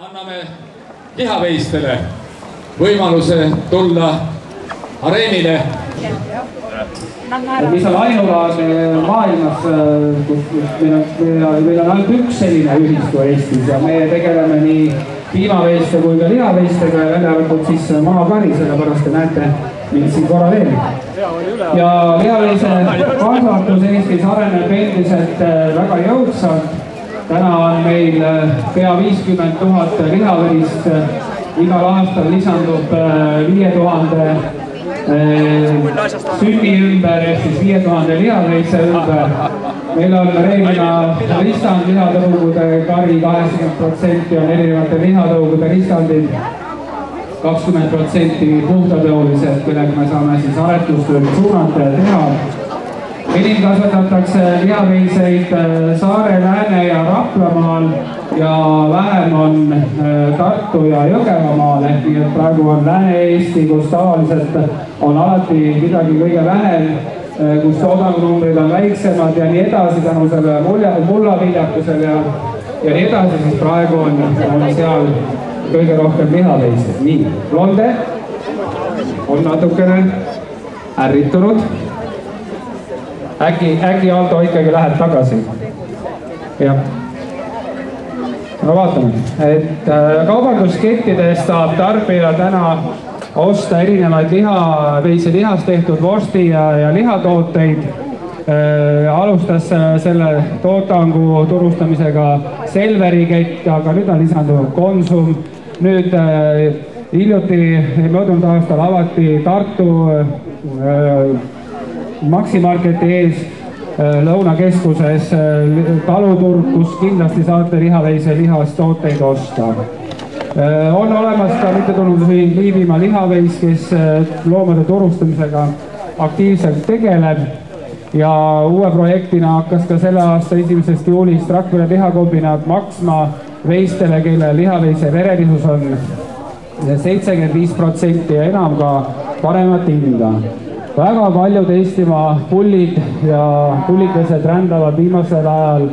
anname lihaveistele võimaluse tulla areenile. Mis on ainulaadne maailmas, kus meil on ainult üks selline ühistu Eestis ja me tegeleme nii piimaveiste kui ka lihaveistega ja välja arvatud siis maakari, sellepärast te näete mind siin korra veel. Ja lihaveise kasvatus Eestis areneb endiselt väga jõudsalt. Täna on meil pea 50 000 lihaveist, igal aastal lisandub 5000 sünni ümber ehk siis 5000 lihaveise ümber. Meil on reeglina ristand lihatõugude kari 80% on erinevate lihatõugude ristandid, 20% puhtatõulised, kellega me saame siis aretustööd suunata ja teha. Enim kasvatatakse lihaveiseid Saare, Lääne ja Raplamaal ja vähem on Tartu ja Jõgevamaal, ehk nii, et praegu on Lääne-Eesti, kus tavaliselt on alati midagi kõige vähem, kus toodangunumbrid on väiksemad ja nii edasi tänu selle mullaviljakusele ja nii edasi, siis praegu on seal kõige rohkem lihaveised. Nii, Blonde on natukene ärritunud. Äkki Aldo ikkagi läheb tagasi. Jah. No vaatame, et kaubanduskettides saab tarbija täna osta erinevaid lihaveise lihast tehtud vorsti ja lihatooteid. Alustas selle toodangu turustamisega Selveri kett, aga nüüd on lisandunud Konsum. Nüüd hiljuti möödunud aastal avati Tartu Maximarketi ees Lõunakeskuses taluturg, kus kindlasti saate lihaveise lihast tooteid osta. On olemas ka mittetulundusühing Liivimaa lihaveis, kes loomade turustamisega aktiivselt tegeleb ja uue projektina hakkas ka selle aasta 1. juulist Rakvere lihakombinaat maksma veistele, kelle lihaveise verelisus on 75% ja enam ka paremat hinda. Väga paljud Eestimaa pullid ja pullikesed rändavad viimasel ajal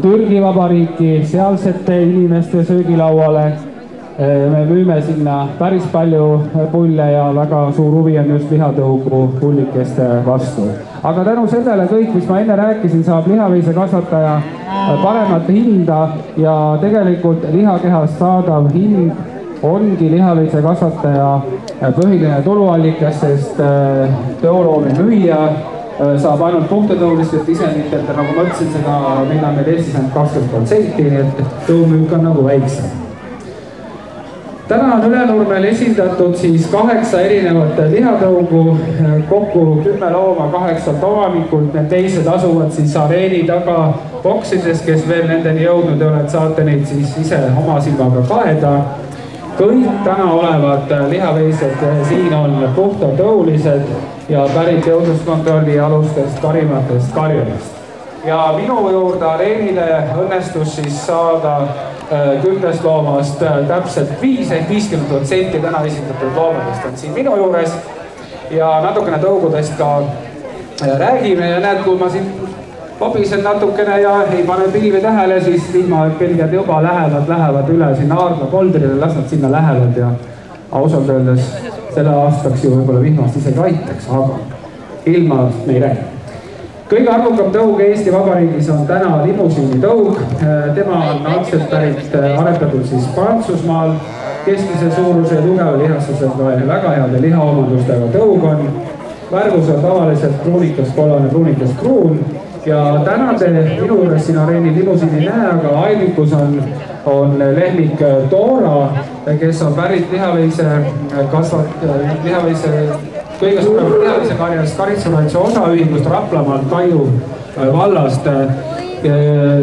Türgi Vabariiki, sealsete inimeste söögilauale. Me müüme sinna päris palju pulle ja väga suur huvi on just lihatõugu pullikeste vastu. Aga tänu sellele kõik, mis ma enne rääkisin, saab lihaveise kasvataja paremat hinda ja tegelikult lihakehast saadav hind ongi lihaveise kasvataja põhiline tuluallikas, sest tõuloomi müüja saab ainult puhtatõulistelt isenditelt ja nagu ma ütlesin, seda meil on meil Eestis ainult 20%, nii et tõumüük on nagu väiksem. Täna on Ülenurmel esindatud siis 8 erinevat lihatõugu, kokku 10 looma 8 omanikult, need teised asuvad siis areeni taga boksides, kes veel nendeni jõudnud ei ole, et saate neid siis ise oma silmaga kaeda. Kõik täna olevad lihaveised siin on puhtatõulised ja pärit jõudluskontrolli alustest karimatest karjadest. Ja minu juurde areenile õnnestus siis saada 10 loomast täpselt 5 ehk 50% täna esindatud loomadest on siin minu juures ja natukene tõugudest ka räägime ja näed, kui ma siin pobisen natukene ja ei pane pilvi tähele, siis vihmapilged juba lähevad üle sinna Aardla poldrile, las nad sinna lähevad ja ausalt öeldes selle aastaks ju võib-olla vihmast isegi aitaks, aga ilma me ei räägi. Kõige arvukam tõug Eesti Vabariigis on täna limusiini tõug. Tema on algselt pärit aretatud siis Prantsusmaal, keskmise suuruse ja tugeva lihastusega ja väga heade lihaomandustega tõug on. Värgus on tavaliselt pruunikas kollane, pruunikas kruun ja täna te minu juures siin areeni limusiini näe, aga aednikus on lehmik Dora, kes on pärit lihaveise kõige suuremat lihaveise karjast Karitsusranitsa osaühingust Raplamaalt Kaiu vallast.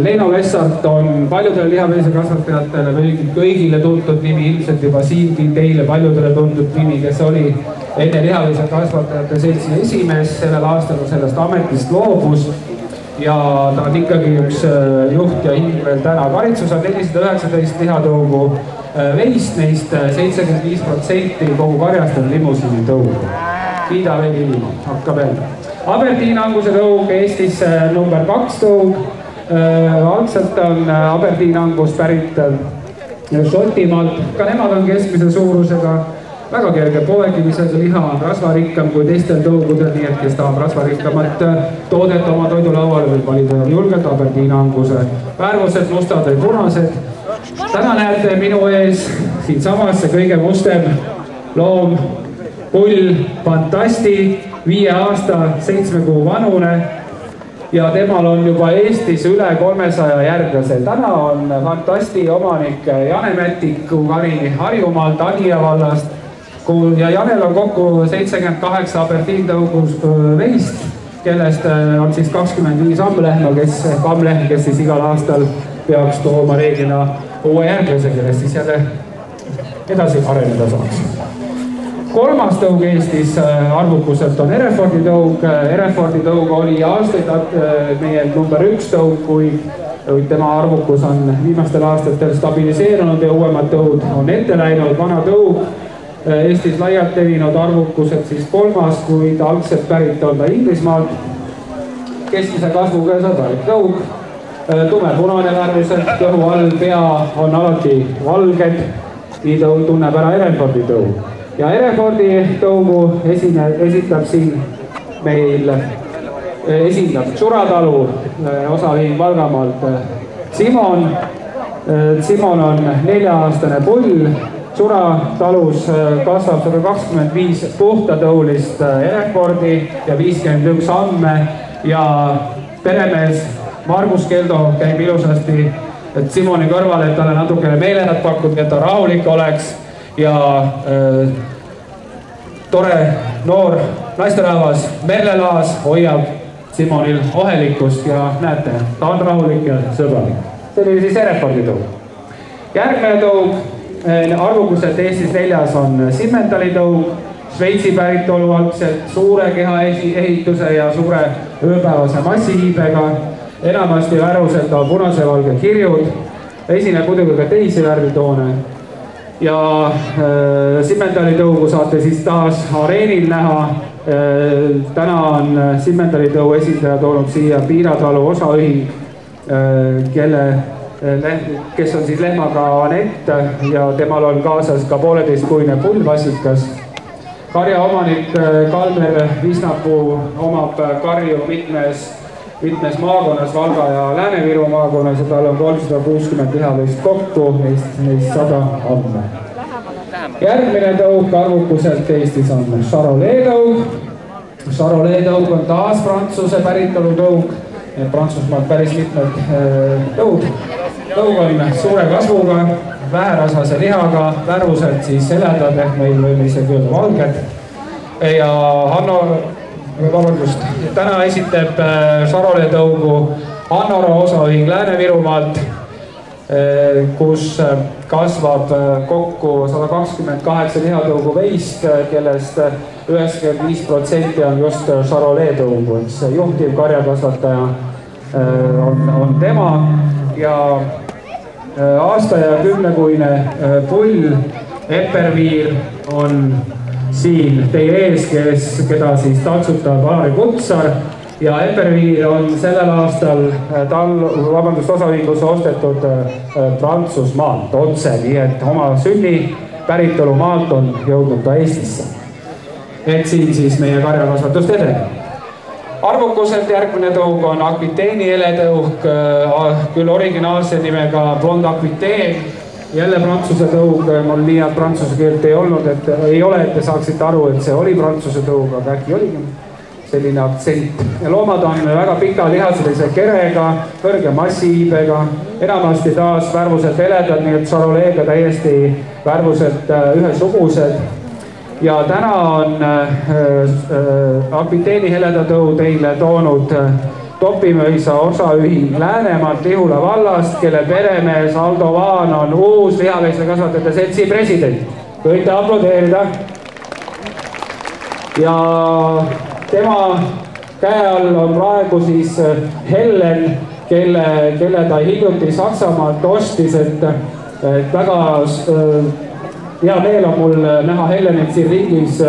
Leino Vessart on paljudele lihaveise kasvatajatele kõigile tuntud nimi, ilmselt juba siin teile paljudele tuntud nimi, kes oli enne lihaveise kasvatajate seltsi esimees, sellel aastal sellest ametist loobus ja ta on ikkagi üks juht ja hing veel täna. Karitsus on 419 lihatõugu veist, neist 75% kogu karjast on limusiini tõugu. Kiida veel ilma, hakka veel. Aberdeen Anguse tõug Eestis number 2 tõug. Algselt on Aberdeen Angus pärit Šotimaalt, ka nemad on keskmise suurusega, väga kerge poegimisega, liha on rasvarikkam kui teistel tõugudel, nii et kes tahab rasvarikkamat toodet oma toidulauale, võib valida julgelt Aberdiina anguse. Värvused, mustad või punased. Täna näete minu ees siinsamas see kõige mustem loom, pull Fantasti, 5 aasta, 7 kuu vanune ja temal on juba Eestis üle 300 järglase. Täna on Fantasti omanik Jane Mätiku kari Harjumaalt, Anija vallast ja Janel on kokku 78 Aberdiin tõugus veist, kellest on siis 25 ammlehma, kes siis igal aastal peaks tooma reeglina uue järglase, kellest siis jälle edasi areneda saaks. Kolmas tõug Eestis arvukuselt on Herefordi tõug. Herefordi tõug oli aastaid meie number 1 tõug, kuid tema arvukus on viimastel aastatel stabiliseerunud ja uuemad tõud on ette läinud. Vana tõug Eestis laialt levinud arvukuselt siis 3., kuid algselt pärit on ta Inglismaalt. Keskmise kasvuga sõbralik tõug, tumepunane värvuselt, kõhu all pea on alati valged. Nii tõug tunneb ära Herefordi tõug. Ja Herefordi tõugu esitab siin meil, esindab Tšuratalu osaühing Valgamaalt Simon. Simon on 4-aastane pull. Tšuratalus kasvab 125 puhtatõulist Herefordi ja 51 amme ja peremees Margus Keldo käib ilusasti Simoni kõrval, et talle natukene meelehead pakkuda, et ta rahulik oleks. Ja tore noor naisterahvas Merle Laas hoiab Simonil ohelikkust ja näete, ta on rahulik ja sõbralik. See oli siis Herefordi tõug. Järgmine tõug, arvukuselt Eestis 4. on Simmendali tõug, Šveitsi päritolu algselt suure keha ehituse ja suure ööpäevase massihiibega, enamasti värvuselt on punase-valge kirjud, esineb muidugi ka teisi värvitoone. Ja Simmendali tõugu saate siis taas areenil näha. Täna on Simmendali tõu esindaja toonud siia Piiratalu osaühing, kes on siis lehmaga Anett ja temal on kaasas ka 1,5-kuine pullvasikas. Karja omanik Kalmer Visnapuu omab karju mitmes maakonnas, Valga ja Lääne-Viru maakonnas ja tal on 360 lihavõist kokku, neist 100 amme. Järgmine tõug arvukuselt Eestis on Charolais tõug. Charolais tõug on taas Prantsuse päritolu tõug, Prantsusmaalt päris mitmed tõud. Tõug on suure kasvuga, väherasvase lihaga, värvuselt siis heledad ehk meil võime isegi öelda valged. Ja täna esitab Charolais tõugu Annoro osaühing Lääne-Virumaalt, kus kasvab kokku 128 lihatõugu veist, kellest 95% on just Charolais tõugu, eks juhtiv karjakasvataja on tema ja aasta ja 10-kuine pull Epperviir on siin teie ees, keda siis taltsutab Alari Kutsar ja Epperviir on sellel aastal osaühingusse ostetud Prantsusmaalt otse, nii et oma sünni päritolu maalt on jõudnud ta Eestisse. Et siin siis meie karjakasvatust edeneb. Arvukuselt järgmine tõug on Aquitaini heletõug, küll originaalse nimega Blond Aquitain. Jälle prantsuse tõug, mul nii head prantsuse keelt ei olnud, et ei ole, et te saaksite aru, et see oli prantsuse tõug, aga äkki oligi selline aktsent. Loomad on väga pika lihaselise kerega, kõrge massihiibega, enamasti taas värvuselt heledad, nii et Charolais'ga täiesti värvuselt ühesugused. Ja täna on Aquitaini heledatõu teile toonud Topimõisa osaühing Läänemaalt Lihula vallast, kelle peremees Aldo Vaan on uus lihaveistekasvatajate seltsi president. Võite aplodeerida. Ja tema käe all on praegu siis Hellen, kelle ta hiljuti Saksamaalt ostis, et väga hea meel on mul näha Hellenit siin ringis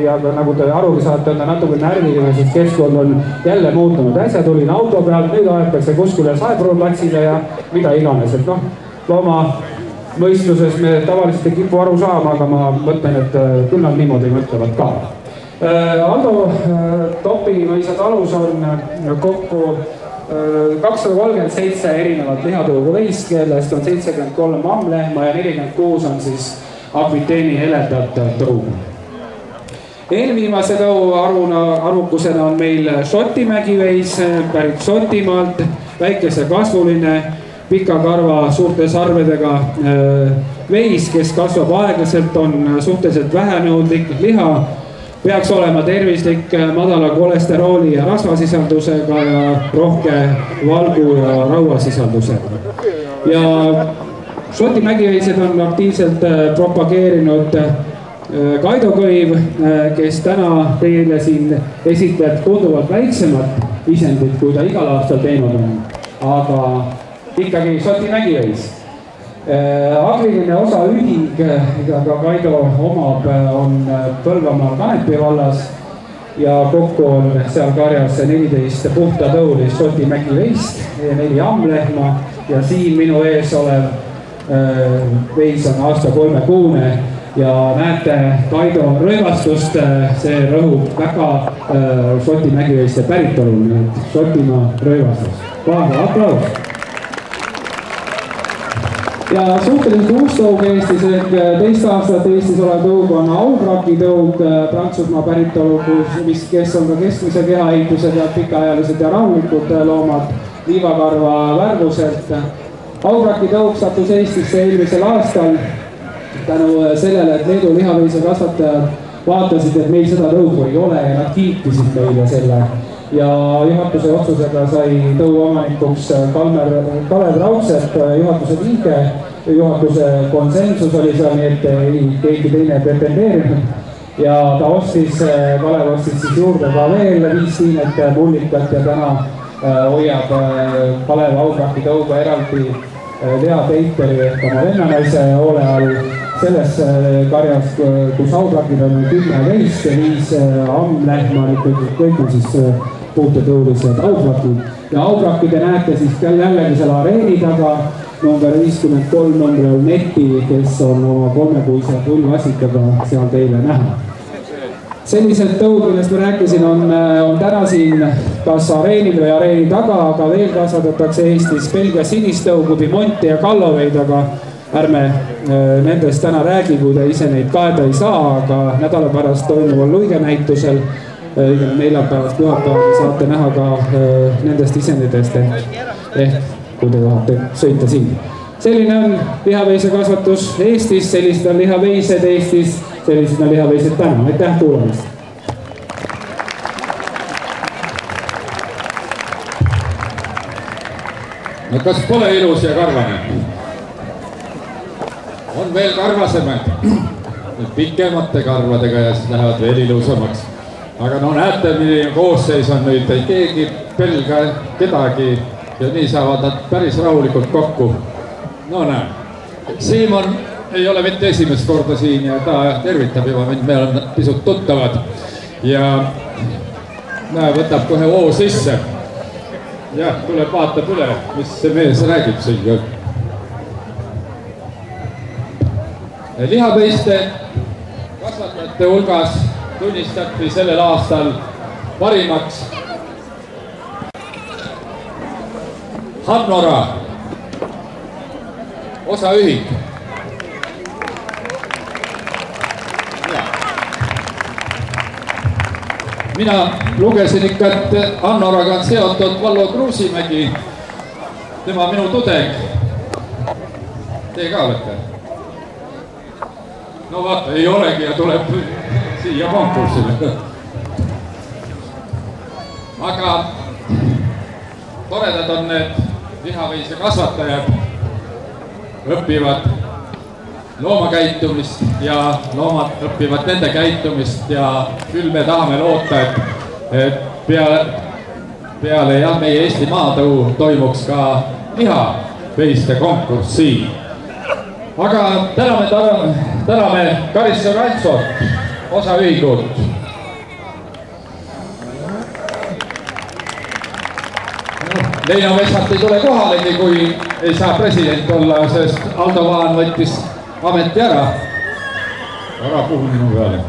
ja nagu te arugi saate, on ta natuke närviline, sest keskkond on jälle muutunud. Äsja tulin auto pealt, nüüd aetakse kuskile Saepru platsile ja mida iganes. Et noh, looma võistluses me tavaliselt ei kipu aru saama, aga ma mõtlen, et küll nad niimoodi mõtlevad ka. Aldo Topi mõisa talus on kokku 237 erinevat lihatõugu veist, kellest on 73 mammlehma ja 46 on siis Akviteeni heledat tõugu. Eelviimase tõu arvukusena on meil Šotimägi veis, pärit Šotimaalt, väikese kasvuline, pika karva, suurte sarvedega veis, kes kasvab aeglaselt, on suhteliselt vähenõudlik liha, peaks olema tervislik, madala kolesterooli ja rasvasisaldusega ja rohke valgu ja rauasisaldusega. Ja Šoti mägiveised on aktiivselt propageerinud Kaido Kõiv, kes täna teile siin esitleb tunduvalt väiksemat isendit, kui ta igal aastal teinud on. Aga ikkagi Šoti mägiveis. Agriline osaühing, mida ka Kaido omab, on Põlvamaa Kanepi vallas ja kokku on seal karjas 14 puhtatõulist Šoti mägiveist, 4 ammlehma ja siin minu ees olev veis on aasta 3 kuune ja näete Kaido rõivastust, see rõhub väga Šoti mägiveiste päritolul, nii et Šotimaa rõivastus. Vaada, aplaus! Ja suhteliselt uus tõug Eestis, ehk teist aastat Eestis olev tõug on Aubraki tõug, Prantsusmaa päritolu, kes on ka keskmise kehaehitusega, pikaajalised ja rahulikud loomad liivakarva värvuselt. Aubraki tõug sattus Eestisse eelmisel aastal tänu sellele, et Leedu lihaveise kasvatajad vaatasid, et meil seda tõugu ei ole ja nad kiitisid meile selle. Ja juhatuse otsusega sai tõu omanikuks Kalev Raudsepp, juhatuse liige, juhatuse konsensus oli seal, nii et keegi teine pretendeerinud. Ja ta Kalev ostis siis juurde ka veel 5 tiinet mullikat ja täna hoiab Kalev Aubraki tõuga eraldi Lea Teiteri ehk oma vennanaise hoole all selles karjas, kus Aubrakid on 10 veist ja 5 ammlehma, kõik on siis puhtatõulised Aubrakid. Ja Aubrakid näete siis jällegi seal areeni taga, number 53 numbril Neti, kes on oma 3-kuise pullvasikaga seal teile näha. Sellised tõud, millest ma rääkisin, on täna siin kas areenil või areeni taga, aga veel kasvatatakse Eestis Belgia sinistõugu, Pimonti ja Kalloveid, aga ärme nendest täna räägi, kui te ise neid kaeda ei saa, aga nädala pärast toimuval luigenäitusel neljapäevast pühapäevani saate näha ka nendest isenditest ehk kui te tahate sõita siin. Selline on lihaveise kasvatus Eestis, sellised on lihaveised Eestis, sellised on lihaveised täna. Aitäh kuulamast! No kas pole ilus ja karvane? On veel karvasemaid, pikemate karvadega ja siis lähevad veel ilusamaks. Aga no näete, milline koosseis on nüüd, ei keegi pelga kedagi ja nii saavad nad päris rahulikult kokku. No näe, Siimon ei ole mitte esimest korda siin ja ta tervitab juba mind, me oleme pisut tuttavad ja näe, võtab kohe oo sisse. Jah, tuleb vaatab üle, mis see mees räägib siin. Lihaveiste kasvatajate hulgas tunnistati sellel aastal parimaks Hannora osaühing. Mina lugesin ikka, et Hannoraga on seotud Vallo Kruusimägi, tema minu tudeng. Teie ka olete? No vaata, ei olegi ja tuleb siia konkursile. Aga toredad on need lihaveise kasvatajad, õpivad loomakäitumist ja loomad õpivad nende käitumist ja küll me tahame loota, et peale jah, meie Eesti maatõu toimuks ka lihaveiste konkurss siin. Aga täname Karisse Rantsot, osaühingut. Leino Metsat ei tule kohalegi, kui ei saa president olla, sest Aldo Vaan võttis ameti ära. Ära puhu minu peale.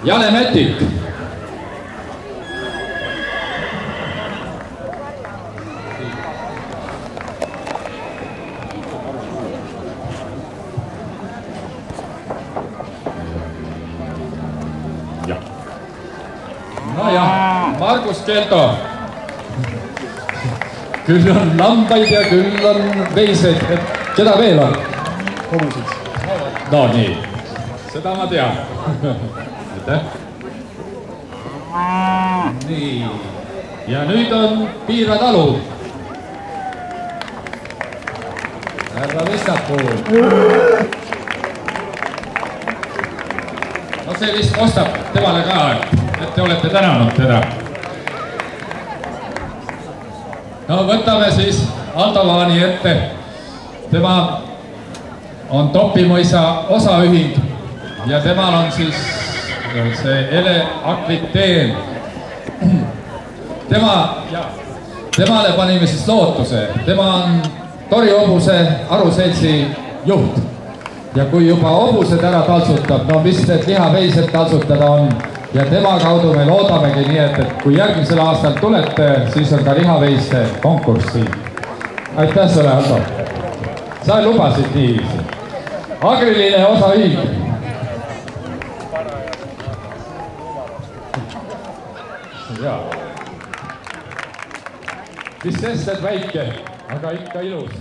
Jane Mätik. Nojah, Margus Kelto. Küll on lambaid ja küll on veiseid. Keda veel on? Hobusid. No nii, seda ma tean. Aitäh. Nii, ja nüüd on Piira talu. Härra Vestapool. No see vist kostab temale ka, et te olete tänanud teda. No võtame siis Aldo Vaani ette. Tema on Topimõisa osaühing ja temal on siis see Ele Akviteen. Temale panime siis lootuse. Tema on Tori hobuse aruseltsi juht. Ja kui juba hobused ära taltsutab, no mis need lihaveised taltsutada on. Ja tema kaudu me loodamegi nii, et kui järgmisel aastal tulete, siis on ka lihaveiste konkurss siin. Aitäh sulle, Aldo. Sa lubasid niiviisi. Agriline osaühing. Jaa. Mis sest, et väike, aga ikka ilus.